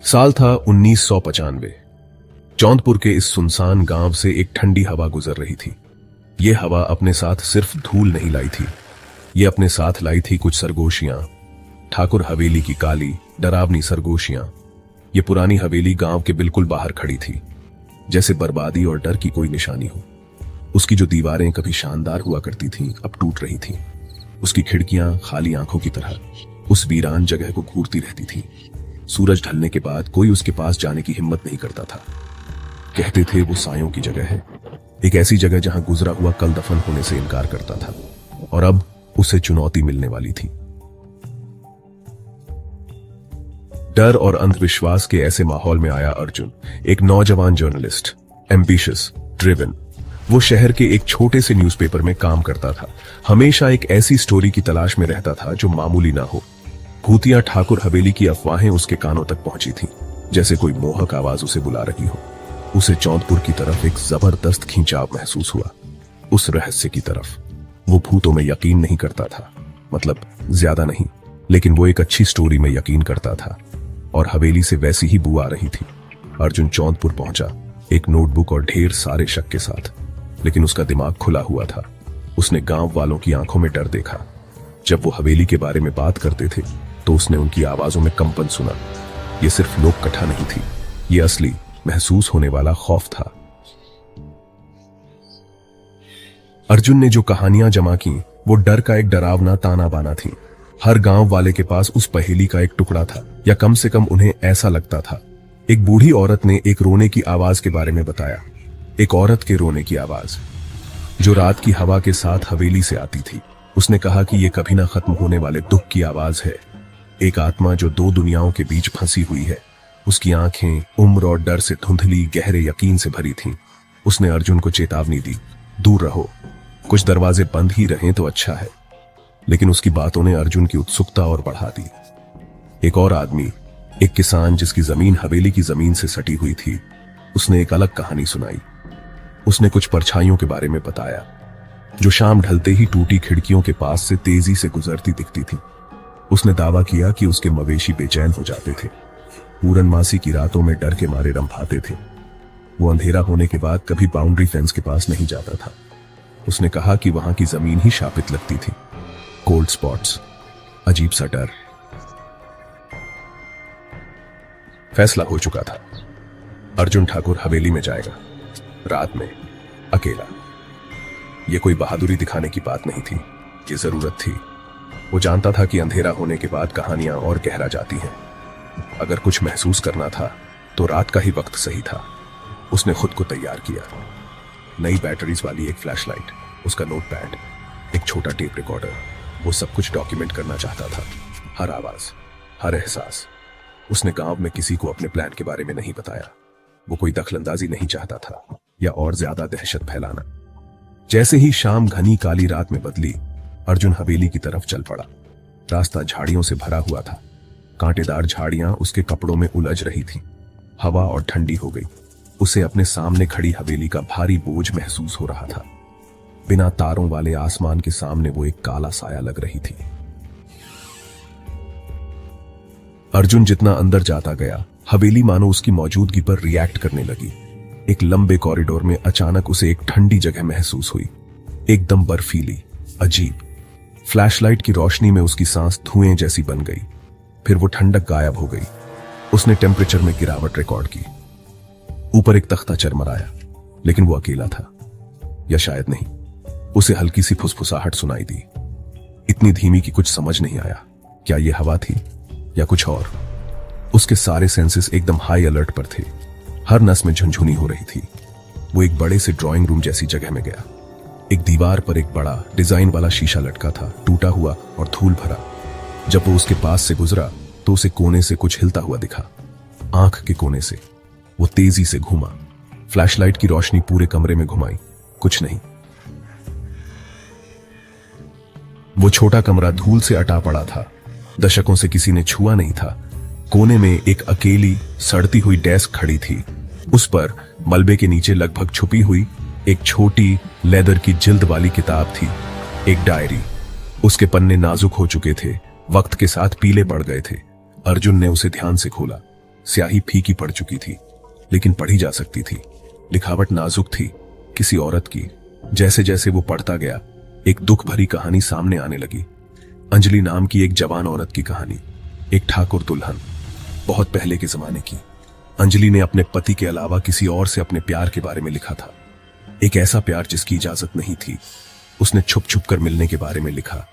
साल था 1995। जौनपुर के इस सुनसान गांव से एक ठंडी हवा गुजर रही थी। ये हवा अपने साथ सिर्फ धूल नहीं लाई थी, ये अपने साथ लाई थी कुछ सरगोशियां, ठाकुर हवेली की काली डरावनी सरगोशियां। ये पुरानी हवेली गांव के बिल्कुल बाहर खड़ी थी, जैसे बर्बादी और डर की कोई निशानी हो। उसकी जो दीवारें कभी शानदार हुआ करती थीं, अब टूट रही थीं। उसकी खिड़कियां खाली आंखों की तरह उस वीरान जगह को घूरती रहती थीं। सूरज ढलने के बाद कोई उसके पास जाने की हिम्मत नहीं करता था। कहते थे वो सायों की जगह है, एक ऐसी जगह जहां गुजरा हुआ कल दफन होने से इनकार करता था और अब उसे चुनौती मिलने वाली थी। डर और अंधविश्वास के ऐसे माहौल में आया अर्जुन, एक नौजवान जर्नलिस्ट, एम्बिशियस, ड्रिवन। वो शहर के एक छोटे से न्यूज़पेपर में काम करता था। हमेशा एक ऐसी स्टोरी की तलाश में रहता था जो मामूली ना हो। भूतिया ठाकुर हवेली की अफवाहें उसके कानों तक पहुंची थीं, जैसे कोई मोहक आवाज उसे बुला रही हो। उसे जौनपुर की तरफ एक जबरदस्त खिंचाव महसूस हुआ, उस रहस्य की तरफ। वो भूतों में यकीन नहीं करता था, मतलब ज्यादा नहीं, लेकिन वो एक अच्छी स्टोरी में यकीन करता था और हवेली से वैसी ही बू आ रही थी। अर्जुन जौनपुर पहुंचा, एक नोटबुक और ढेर सारे शक के साथ, लेकिन उसका दिमाग खुला हुआ था। उसने गांव वालों की आंखों में डर देखा। जब वो हवेली के बारे में बात करते थे तो उसने उनकी आवाजों में कंपन सुना। ये सिर्फ लोक कथा नहीं थी, ये असली महसूस होने वाला खौफ था। अर्जुन ने जो कहानियां जमा की वो डर का एक डरावना ताना बाना थी। हर गांव वाले के पास उस पहेली का एक टुकड़ा था, या कम से कम उन्हें ऐसा लगता था। एक बूढ़ी औरत ने एक रोने की आवाज के बारे में बताया, एक औरत के रोने की आवाज जो रात की हवा के साथ हवेली से आती थी। उसने कहा कि यह कभी ना खत्म होने वाले दुख की आवाज है, एक आत्मा जो दो दुनियाओं के बीच फंसी हुई है। उसकी आंखें उम्र और डर से धुंधली, गहरे यकीन से भरी थीं। उसने अर्जुन को चेतावनी दी, दूर रहो, कुछ दरवाजे बंद ही रहें तो अच्छा है। लेकिन उसकी बातों ने अर्जुन की उत्सुकता और बढ़ा दी। एक और आदमी, एक किसान जिसकी जमीन हवेली की जमीन से सटी हुई थी, उसने एक अलग कहानी सुनाई। उसने कुछ परछाइयों के बारे में बताया जो शाम ढलते ही टूटी खिड़कियों के पास से तेजी से गुजरती दिखती थी। उसने दावा किया कि उसके मवेशी बेचैन हो जाते थे, पूरनमासी की रातों में डर के मारे रंभाते थे। वो अंधेरा होने के बाद कभी बाउंड्री फेंस के पास नहीं जाता था। उसने कहा कि वहां की जमीन ही शापित लगती थी। कोल्ड स्पॉट्स, अजीब सा डर। फैसला हो चुका था, अर्जुन ठाकुर हवेली में जाएगा, रात में, अकेला। यह कोई बहादुरी दिखाने की बात नहीं थी, ये जरूरत थी। वो जानता था कि अंधेरा होने के बाद कहानियां और गहरा जाती हैं। अगर कुछ महसूस करना था तो रात का ही वक्त सही था। उसने खुद को तैयार किया। नई बैटरीज वाली एक फ्लैशलाइट, उसका नोटपैड, एक छोटा टेप रिकॉर्डर। वो सब कुछ डॉक्यूमेंट करना चाहता था, हर आवाज, हर एहसास। उसने गांव में किसी को अपने प्लान के बारे में नहीं बताया। वो कोई दखलंदाजी नहीं चाहता था या और ज्यादा दहशत फैलाना। जैसे ही शाम घनी काली रात में बदली, अर्जुन हवेली की तरफ चल पड़ा। रास्ता झाड़ियों से भरा हुआ था, कांटेदार झाड़ियां उसके कपड़ों में उलझ रही थीं। हवा और ठंडी हो गई। उसे अपने सामने खड़ी हवेली का भारी बोझ महसूस हो रहा था। बिना तारों वाले आसमान के सामने वो एक काला साया लग रही थी। अर्जुन जितना अंदर जाता गया, हवेली मानो उसकी मौजूदगी पर रिएक्ट करने लगी। एक लंबे कॉरिडोर में अचानक उसे एक ठंडी जगह महसूस हुई, एकदम बर्फीली, अजीब। फ्लैशलाइट की रोशनी में उसकी सांस धुएं जैसी बन गई, फिर वो ठंडक गायब हो गई। उसने टेम्परेचर में गिरावट रिकॉर्ड की। ऊपर एक तख्ता चरमराया, लेकिन वो अकेला था, या शायद नहीं। उसे हल्की सी फुसफुसाहट सुनाई दी, इतनी धीमी कि कुछ समझ नहीं आया। क्या ये हवा थी या कुछ और? उसके सारे सेंसेस एकदम हाई अलर्ट पर थे। हर नस में झुनझुनी हो रही थी। वो एक बड़े से ड्राइंग रूम जैसी जगह में गया। एक दीवार पर एक बड़ा डिजाइन वाला शीशा लटका था, टूटा हुआ और धूल भरा। जब वो उसके पास से गुजरा तो उसे कोने से कुछ हिलता हुआ दिखा, आंख के कोने से। वो तेजी से घूमा, फ्लैशलाइट की रोशनी पूरे कमरे में घुमाई, कुछ नहीं। वो छोटा कमरा धूल से अटा पड़ा था, दशकों से किसी ने छुआ नहीं था। कोने में एक अकेली सड़ती हुई डेस्क खड़ी थी। उस पर मलबे के नीचे लगभग छुपी हुई एक छोटी लेदर की जिल्द वाली किताब थी, एक डायरी। उसके पन्ने नाजुक हो चुके थे, वक्त के साथ पीले पड़ गए थे। अर्जुन ने उसे ध्यान से खोला। स्याही फीकी पड़ चुकी थी, लेकिन पढ़ी जा सकती थी। लिखावट नाजुक थी, किसी औरत की। जैसे जैसे वो पढ़ता गया, एक दुख भरी कहानी सामने आने लगी। अंजलि नाम की एक जवान औरत की कहानी, एक ठाकुर दुल्हन, बहुत पहले के जमाने की। अंजलि ने अपने पति के अलावा किसी और से अपने प्यार के बारे में लिखा था। एक ऐसा प्यार जिसकी इजाजत नहीं थी। उसने छुप छुप कर मिलने के बारे में लिखा,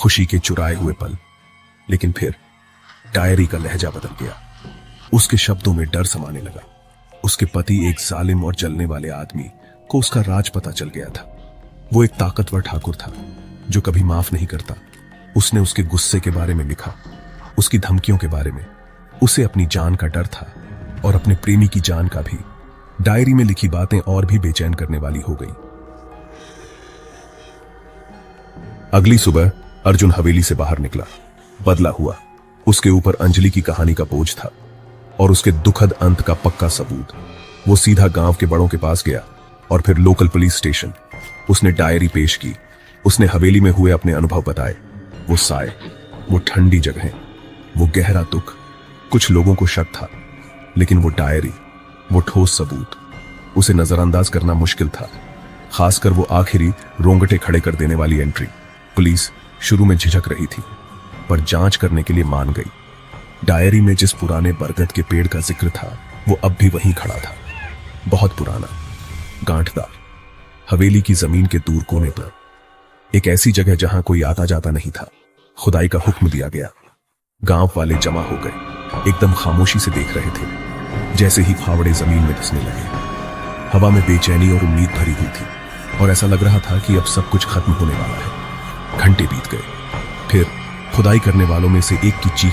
खुशी के चुराए हुए पल। लेकिन फिर डायरी का लहजा बदल गया। उसके शब्दों में डर समाने लगा। उसके पति एक जालिम और जलने वाले आदमी को उसका राज पता चल गया था। वो एक ताकतवर ठाकुर था जो कभी माफ नहीं करता। उसने उसके गुस्से के बारे में लिखा, उसकी धमकियों के बारे में। उसे अपनी जान का डर था और अपने प्रेमी की जान का भी। डायरी में लिखी बातें और भी बेचैन करने वाली हो गई। अगली सुबह अर्जुन हवेली से बाहर निकला, बदला हुआ। उसके ऊपर अंजलि की कहानी का बोझ था और उसके दुखद अंत का पक्का सबूत। वो सीधा गांव के बड़ों के पास गया और फिर लोकल पुलिस स्टेशन। उसने डायरी पेश की। उसने हवेली में हुए अपने अनुभव बताए। वो साए, वो ठंडी जगहें, वो गहरा दुख। कुछ लोगों को शक था, लेकिन वो डायरी, वो ठोस सबूत, उसे नजरअंदाज करना मुश्किल था। खासकर वो आखिरी रोंगटे खड़े कर देने वाली एंट्री। पुलिस शुरू में झिझक रही थी, पर जांच करने के लिए मान गई। डायरी में जिस पुराने बरगद के पेड़ का जिक्र था, वो अब भी वहीं खड़ा था, बहुत पुराना, गांठदार, हवेली की जमीन के दूर कोने पर। एक ऐसी जगह जहां कोई आता जाता नहीं था। खुदाई का हुक्म दिया गया। गांव वाले जमा हो गए, एकदम खामोशी से देख रहे थे। जैसे ही फावड़े जमीन में धंसने लगे, हवा में बेचैनी और उम्मीद भरी हुई थी और ऐसा लग रहा था कि अब सब कुछ खत्म होने वाला है। घंटे बीत गए। फिर खुदाई करने वालों में से एक की चीख